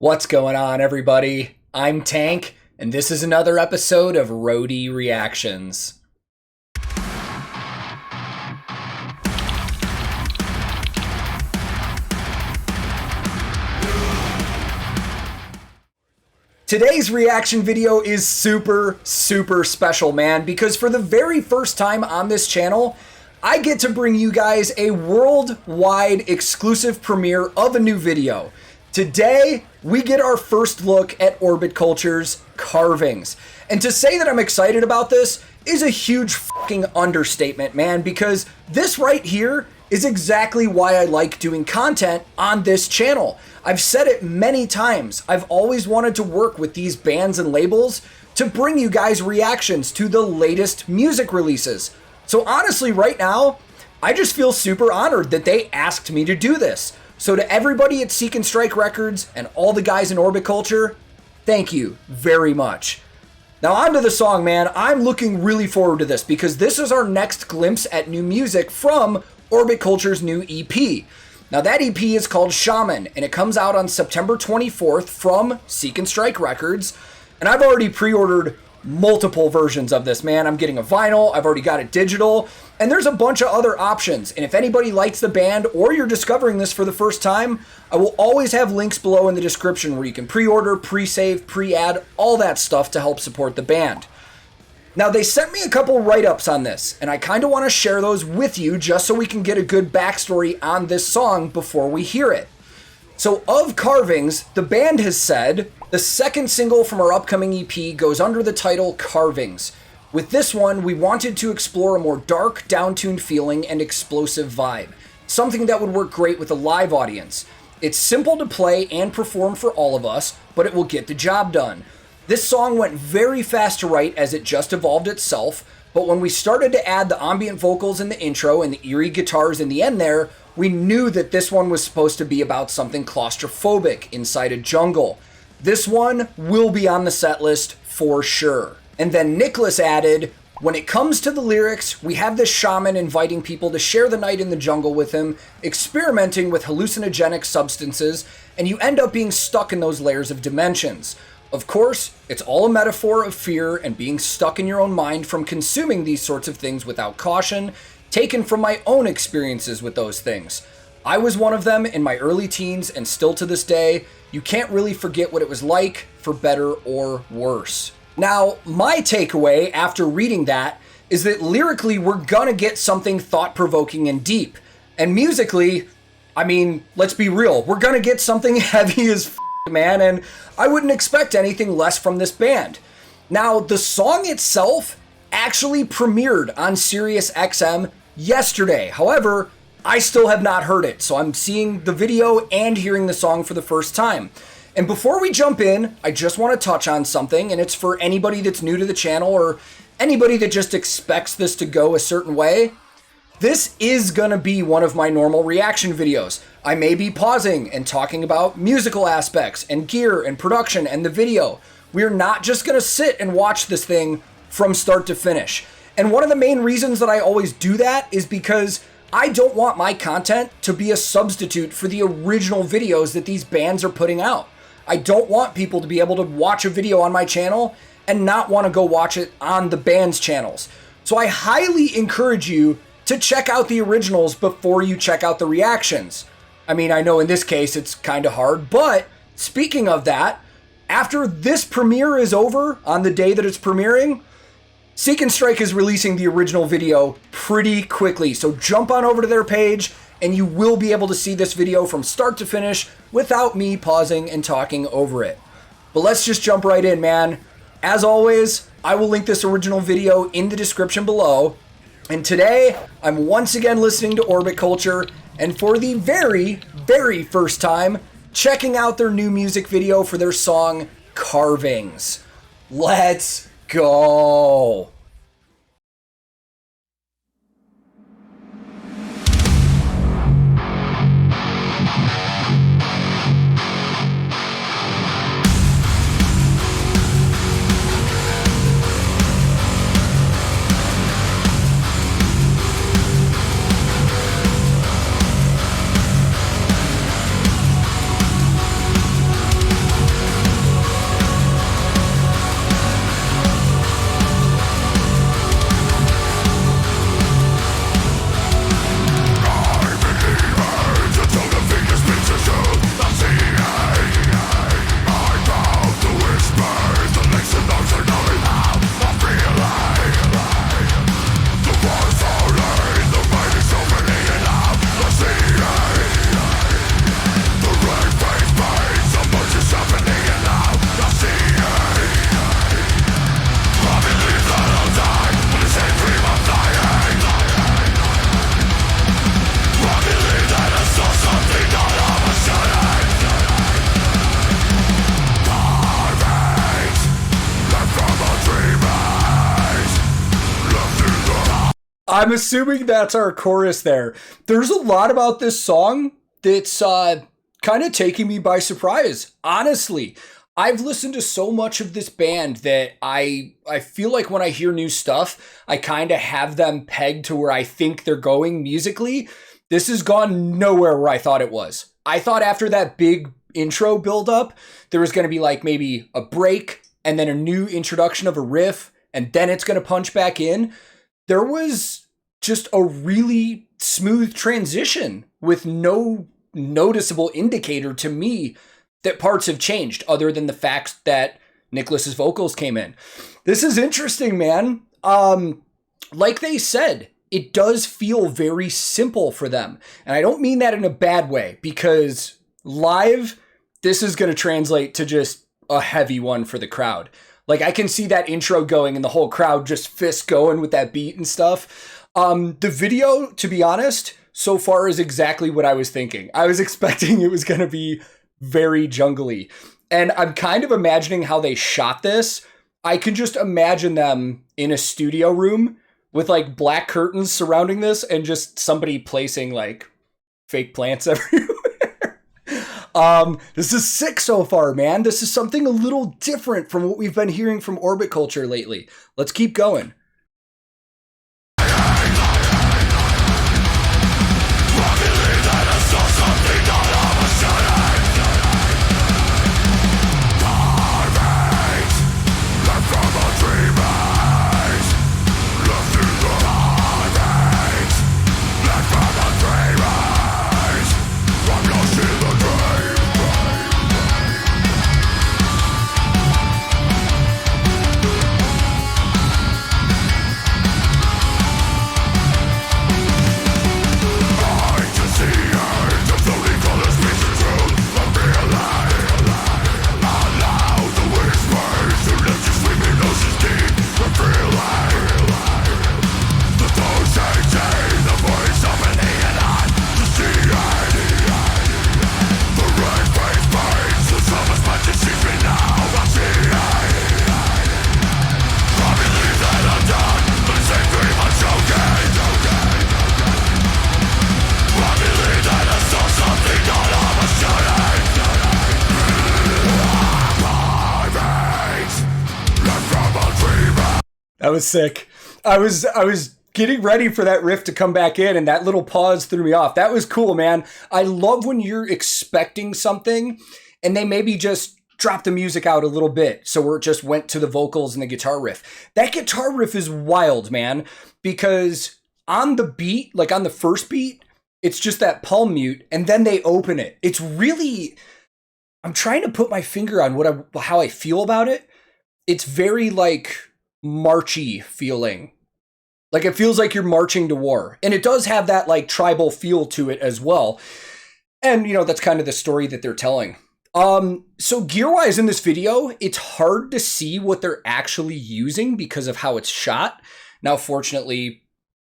What's going on, everybody? I'm Tank, and this is another episode of Roadie Reactions. Today's reaction video is super special, man, because for the very first time on this channel, I get to bring you guys a worldwide exclusive premiere of a new video. Today, we get our first look at Orbit Culture's Carvings. And to say that I'm excited about this is a huge fucking understatement, man, because this right here is exactly why I like doing content on this channel. I've said it many times. I've always wanted to work with these bands and labels to bring you guys reactions to the latest music releases. So honestly, right now, I just feel super honored that they asked me to do this. So to everybody at Seek and Strike Records and all the guys in Orbit Culture, thank you very much. Now on to the song, man. I'm looking really forward to this because this is our next glimpse at new music from Orbit Culture's new EP. Now that EP is called Shaman, and it comes out on September 24th from Seek and Strike Records. And I've already pre-ordered multiple versions of this, man. I'm getting a vinyl, I've already got it digital, and there's a bunch of other options. And if anybody likes the band or you're discovering this for the first time, I will always have links below in the description where you can pre-order, pre-save, pre-add, all that stuff to help support the band. Now they sent me a couple write-ups on this, and I kind of want to share those with you just so we can get a good backstory on this song before we hear it. So of Carvings, the band has said, the second single from our upcoming EP goes under the title Carvings. With this one, we wanted to explore a more dark, down-tuned feeling and explosive vibe. Something that would work great with a live audience. It's simple to play and perform for all of us, but it will get the job done. This song went very fast to write as it just evolved itself, but when we started to add the ambient vocals in the intro and the eerie guitars in the end there, we knew that this one was supposed to be about something claustrophobic inside a jungle. This one will be on the set list for sure. And then Nicholas added, when it comes to the lyrics, we have this shaman inviting people to share the night in the jungle with him, experimenting with hallucinogenic substances, and you end up being stuck in those layers of dimensions. Of course, it's all a metaphor of fear and being stuck in your own mind from consuming these sorts of things without caution, taken from my own experiences with those things. I was one of them in my early teens, and still to this day, you can't really forget what it was like, for better or worse. Now, my takeaway after reading that is that lyrically we're gonna get something thought-provoking and deep. And musically, I mean, let's be real, we're gonna get something heavy as man, and I wouldn't expect anything less from this band. Now, the song itself actually premiered on Sirius XM yesterday. However, I still have not heard it, so I'm seeing the video and hearing the song for the first time. And before we jump in, I just want to touch on something, and it's for anybody that's new to the channel or anybody that just expects this to go a certain way. This is gonna be one of my normal reaction videos. I may be pausing and talking about musical aspects and gear and production and the video. We're not just gonna sit and watch this thing from start to finish. And one of the main reasons that I always do that is because I don't want my content to be a substitute for the original videos that these bands are putting out. I don't want people to be able to watch a video on my channel and not want to go watch it on the band's channels. So I highly encourage you to check out the originals before you check out the reactions. I mean, I know in this case it's kind of hard, but speaking of that, after this premiere is over on the day that it's premiering, Seek and Strike is releasing the original video pretty quickly. So jump on over to their page and you will be able to see this video from start to finish without me pausing and talking over it. But let's just jump right in, man. As always, I will link this original video in the description below. And today, I'm once again listening to Orbit Culture, and for the very first time, checking out their new music video for their song, Carvings. Let's go! I'm assuming that's our chorus there. There's a lot about this song that's kind of taking me by surprise, honestly. I've listened to so much of this band that I feel like when I hear new stuff, I kind of have them pegged to where I think they're going musically. This has gone nowhere where I thought it was. I thought after that big intro build-up, there was going to be like maybe a break and then a new introduction of a riff, and then it's going to punch back in. There was just a really smooth transition with no noticeable indicator to me that parts have changed other than the fact that Nicholas's vocals came in. This is interesting, man. Like they said, it does feel very simple for them. And I don't mean that in a bad way, because live, this is going to translate to just a heavy one for the crowd. Like, I can see that intro going and the whole crowd just fist going with that beat and stuff. The video, to be honest, so far is exactly what I was thinking. I was expecting it was going to be very jungly. And I'm kind of imagining how they shot this. I can just imagine them in a studio room with like black curtains surrounding this and just somebody placing like fake plants everywhere. This is sick so far, man. This is something a little different from what we've been hearing from Orbit Culture lately. Let's keep going. That was sick. I was getting ready for that riff to come back in, and that little pause threw me off. That was cool, man. I love when you're expecting something and they maybe just drop the music out a little bit, so it just went to the vocals and the guitar riff. That guitar riff is wild, man, because on the beat, like on the first beat, it's just that palm mute, and then they open it. It's really, I'm trying to put my finger on how I feel about it. It's very like marchy feeling. Like it feels like you're marching to war. And it does have that like tribal feel to it as well. And you know, that's kind of the story that they're telling. So gear-wise in this video, it's hard to see what they're actually using because of how it's shot. Now, fortunately,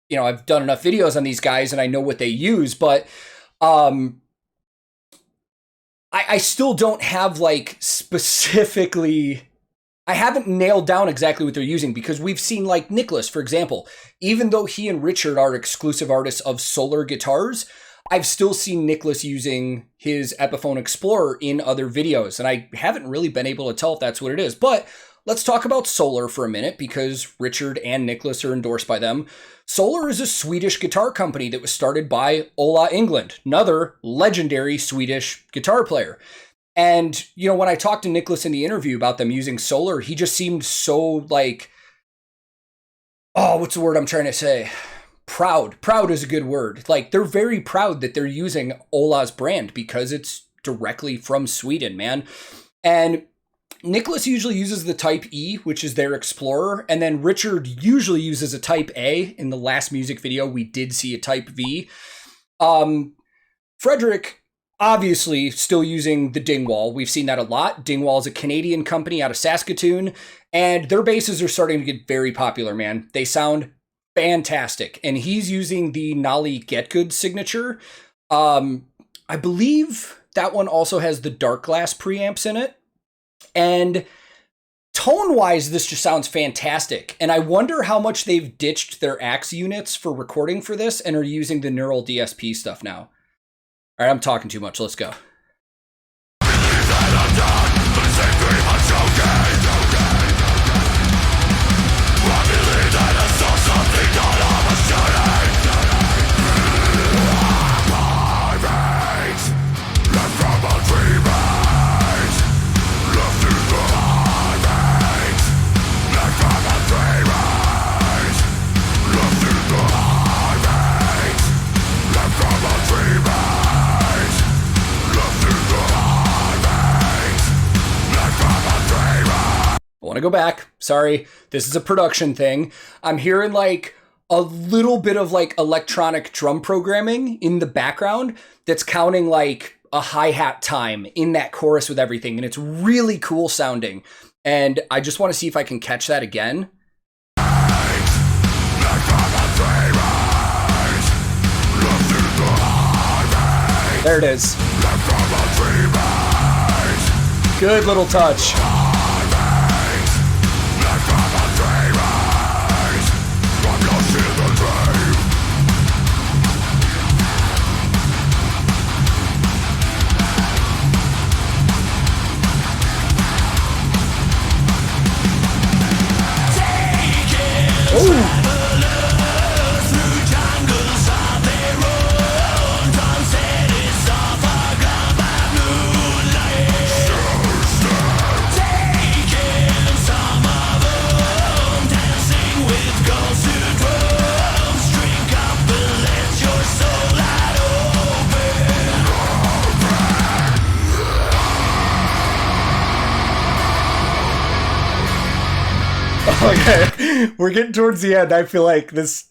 you know, I've done enough videos on these guys and I know what they use, but I still don't have like specifically, I haven't nailed down exactly what they're using, because we've seen like Nicholas, for example, even though he and Richard are exclusive artists of Solar guitars, I've still seen Nicholas using his Epiphone Explorer in other videos, and I haven't really been able to tell if that's what it is. But let's talk about Solar for a minute, because Richard and Nicholas are endorsed by them. Solar is a Swedish guitar company that was started by Ola Englund, another legendary Swedish guitar player. And, you know, when I talked to Nicholas in the interview about them using Solar, he just seemed so like, oh, what's the word I'm trying to say? Proud. Proud is a good word. Like, they're very proud that they're using Ola's brand because it's directly from Sweden, man. And Nicholas usually uses the Type E, which is their Explorer. And then Richard usually uses a Type A. In the last music video, we did see a Type V. Frederick, obviously, still using the Dingwall. We've seen that a lot. Dingwall is a Canadian company out of Saskatoon. And their basses are starting to get very popular, man. They sound fantastic. And he's using the Nolly Get Good signature. I believe that one also has the Dark Glass preamps in it. And Tone-wise, this just sounds fantastic. And I wonder how much they've ditched their axe units for recording for this and are using the neural DSP stuff now. All right, I'm talking too much. Let's go. I want to go back. Sorry, this is a production thing. I'm hearing like a little bit of like electronic drum programming in the background that's counting like a hi-hat time in that chorus with everything. And it's really cool sounding. And I just want to see if I can catch that again. There it is. Good little touch. Okay, we're getting towards the end. I feel like this,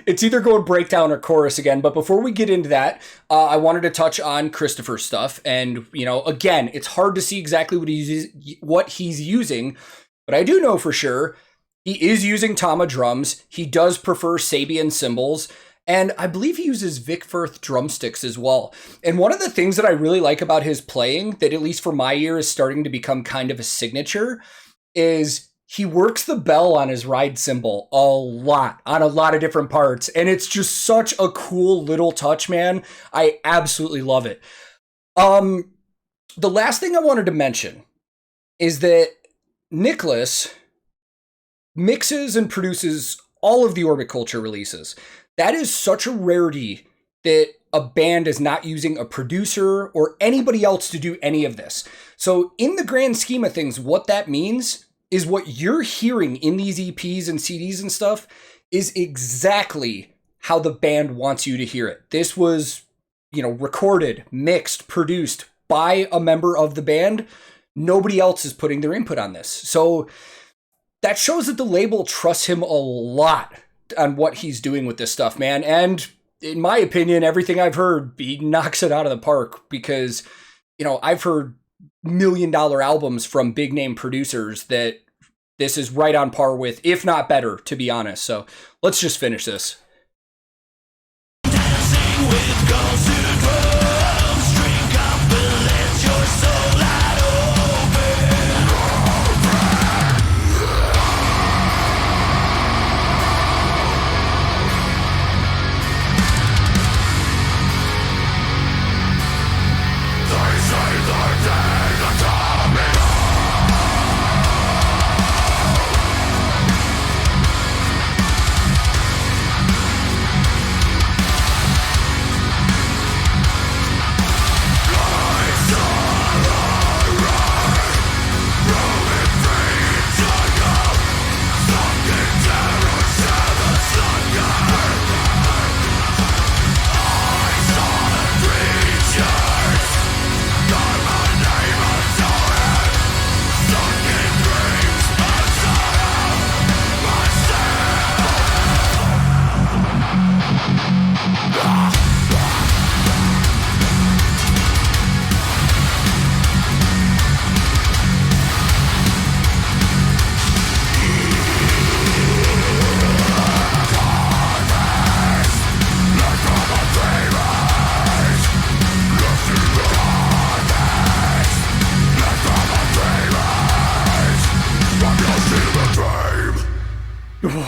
it's either going breakdown or chorus again. But before we get into that, I wanted to touch on Christopher's stuff. And, you know, again, it's hard to see exactly what he's using. But I do know for sure he is using Tama drums. He does prefer Sabian cymbals. And I believe he uses Vic Firth drumsticks as well. And one of the things that I really like about his playing, that at least for my ear is starting to become kind of a signature, is he works the bell on his ride cymbal a lot, on a lot of different parts. And it's just such a cool little touch, man. I absolutely love it. The last thing I wanted to mention is that Nicholas mixes and produces all of the Orbit Culture releases. That is such a rarity that a band is not using a producer or anybody else to do any of this. So in the grand scheme of things, what that means is what you're hearing in these EPs and CDs and stuff is exactly how the band wants you to hear it. This was, you know, recorded, mixed, produced by a member of the band. Nobody else is putting their input on this. So that shows that the label trusts him a lot on what he's doing with this stuff, man. And in my opinion, everything I've heard, he knocks it out of the park because, you know, I've heard $1 million albums from big name producers that this is right on par with, if not better, to be honest. So let's just finish this. Dancing with girls who drums, drink up and let your soul out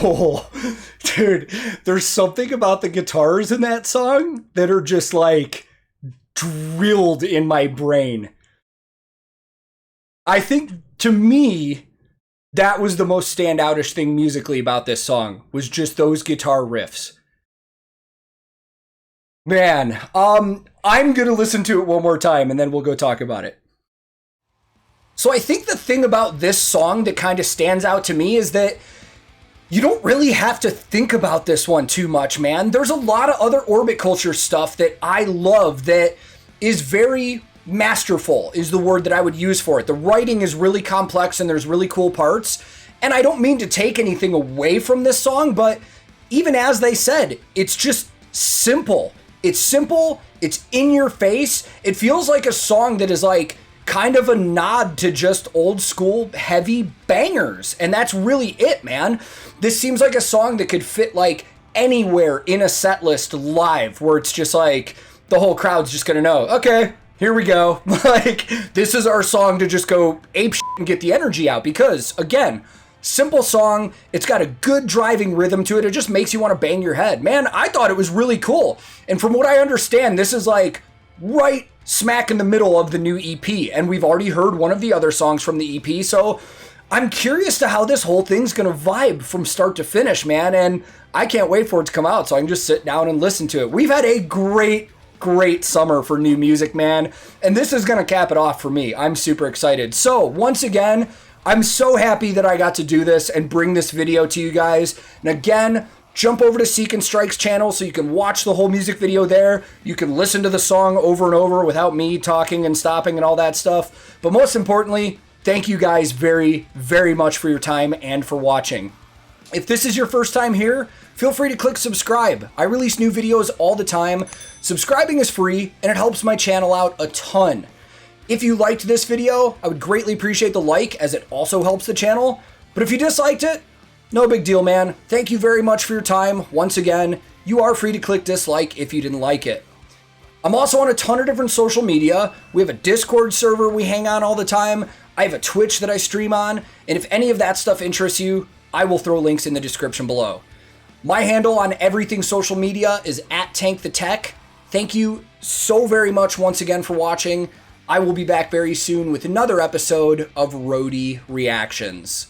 Oh, dude, there's something about the guitars in that song that are just like drilled in my brain. I think to me, that was the most standoutish thing musically about this song, was just those guitar riffs. Man, I'm gonna listen to it one more time and then we'll go talk about it. So I think the thing about this song that kind of stands out to me is that you don't really have to think about this one too much, man. There's a lot of other Orbit Culture stuff that I love that is very masterful, is the word that I would use for it. The writing is really complex and there's really cool parts. And I don't mean to take anything away from this song, but even as they said, it's just simple. It's simple, it's in your face. It feels like a song that is like kind of a nod to just old school heavy bangers. And that's really it, man. This seems like a song that could fit like anywhere in a set list live, where it's just like the whole crowd's just gonna know, okay, here we go. Like, this is our song to just go ape shit and get the energy out. Because again, simple song, it's got a good driving rhythm to it. It just makes you want to bang your head. Man, I thought it was really cool. And from what I understand, this is like right smack in the middle of the new EP. And we've already heard one of the other songs from the EP. So I'm curious to how this whole thing's going to vibe from start to finish, man. And I can't wait for it to come out so I can just sit down and listen to it. We've had a great summer for new music, man. And this is going to cap it off for me. I'm super excited. So once again, I'm so happy that I got to do this and bring this video to you guys. And again, jump over to Seek and Strike's channel so you can watch the whole music video there. You can listen to the song over and over without me talking and stopping and all that stuff. But most importantly, thank you guys very, very much for your time and for watching. If this is your first time here, feel free to click subscribe. I release new videos all the time. Subscribing is free and it helps my channel out a ton. If you liked this video, I would greatly appreciate the like, as it also helps the channel. But if you disliked it, no big deal, man. Thank you very much for your time. Once again, you are free to click dislike if you didn't like it. I'm also on a ton of different social media. We have a Discord server we hang on all the time. I have a Twitch that I stream on. And if any of that stuff interests you, I will throw links in the description below. My handle on everything social media is @TankTheTech. Thank you so very much once again for watching. I will be back very soon with another episode of Roadie Reactions.